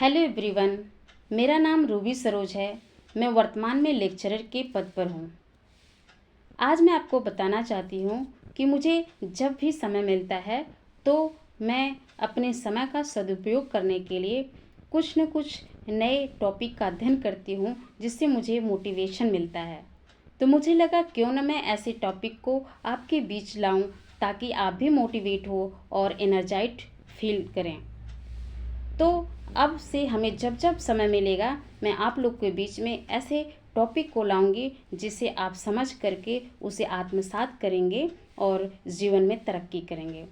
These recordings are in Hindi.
हेलो एवरीवन, मेरा नाम रूबी सरोज है। मैं वर्तमान में लेक्चरर के पद पर हूँ। आज मैं आपको बताना चाहती हूँ कि मुझे जब भी समय मिलता है तो मैं अपने समय का सदुपयोग करने के लिए कुछ न कुछ नए टॉपिक का अध्ययन करती हूँ, जिससे मुझे मोटिवेशन मिलता है। तो मुझे लगा क्यों न मैं ऐसे टॉपिक को आपके बीच लाऊं ताकि आप भी मोटिवेट हो और एनर्जाइज्ड फील करें। तो अब से हमें जब जब समय मिलेगा मैं आप लोग के बीच में ऐसे टॉपिक को लाऊंगी जिसे आप समझ करके उसे आत्मसात करेंगे और जीवन में तरक्की करेंगे।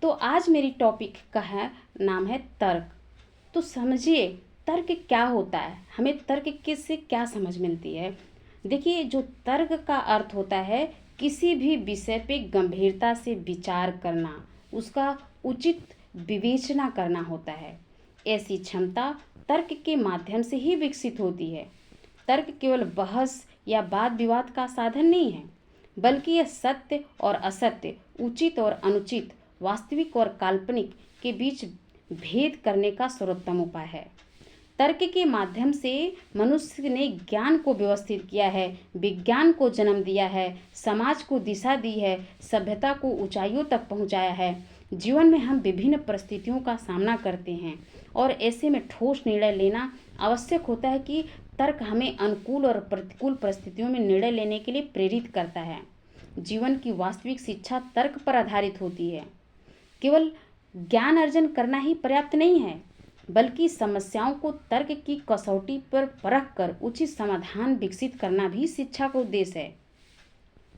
तो आज मेरी टॉपिक का नाम है तर्क। तो समझिए तर्क क्या होता है, हमें तर्क किससे क्या समझ मिलती है। देखिए, जो तर्क का अर्थ होता है किसी भी विषय पे गंभीरता से विचार करना, उसका उचित विवेचना करना होता है। ऐसी क्षमता तर्क के माध्यम से ही विकसित होती है। तर्क केवल बहस या वाद विवाद का साधन नहीं है, बल्कि यह सत्य और असत्य, उचित और अनुचित, वास्तविक और काल्पनिक के बीच भेद करने का सर्वोत्तम उपाय है। तर्क के माध्यम से मनुष्य ने ज्ञान को व्यवस्थित किया है, विज्ञान को जन्म दिया है, समाज को दिशा दी है, सभ्यता को ऊंचाइयों तक पहुंचाया है। जीवन में हम विभिन्न परिस्थितियों का सामना करते हैं और ऐसे में ठोस निर्णय लेना आवश्यक होता है कि तर्क हमें अनुकूल और प्रतिकूल परिस्थितियों में निर्णय लेने के लिए प्रेरित करता है। जीवन की वास्तविक शिक्षा तर्क पर आधारित होती है। केवल ज्ञान अर्जन करना ही पर्याप्त नहीं है, बल्कि समस्याओं को तर्क की कसौटी पर परख कर उचित समाधान विकसित करना भी शिक्षा का उद्देश्य है।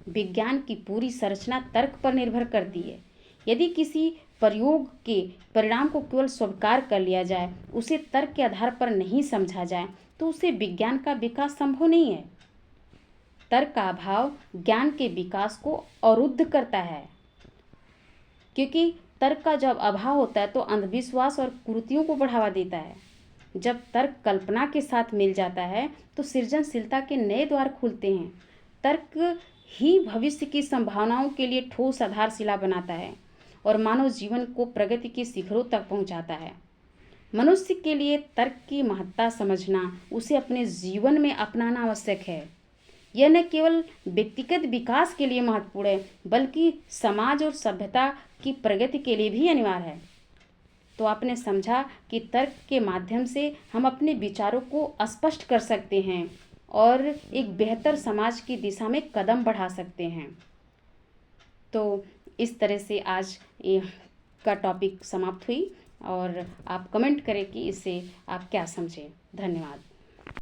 विज्ञान की पूरी संरचना तर्क पर निर्भर करती है। यदि किसी प्रयोग के परिणाम को केवल स्वीकार कर लिया जाए, उसे तर्क के आधार पर नहीं समझा जाए, तो उससे विज्ञान का विकास संभव नहीं है। तर्क का अभाव ज्ञान के विकास को अवरुद्ध करता है, क्योंकि तर्क का जब अभाव होता है तो अंधविश्वास और कुरीतियों को बढ़ावा देता है। जब तर्क कल्पना के साथ मिल जाता है तो सृजनशीलता के नए द्वार खुलते हैं। तर्क ही भविष्य की संभावनाओं के लिए ठोस आधारशिला बनाता है और मानव जीवन को प्रगति के शिखरों तक पहुंचाता है। मनुष्य के लिए तर्क की महत्ता समझना, उसे अपने जीवन में अपनाना आवश्यक है। यह न केवल व्यक्तिगत विकास के लिए महत्वपूर्ण है, बल्कि समाज और सभ्यता की प्रगति के लिए भी अनिवार्य है। तो आपने समझा कि तर्क के माध्यम से हम अपने विचारों को स्पष्ट कर सकते हैं और एक बेहतर समाज की दिशा में कदम बढ़ा सकते हैं। तो इस तरह से आज का टॉपिक समाप्त हुई और आप कमेंट करें कि इससे आप क्या समझे। धन्यवाद।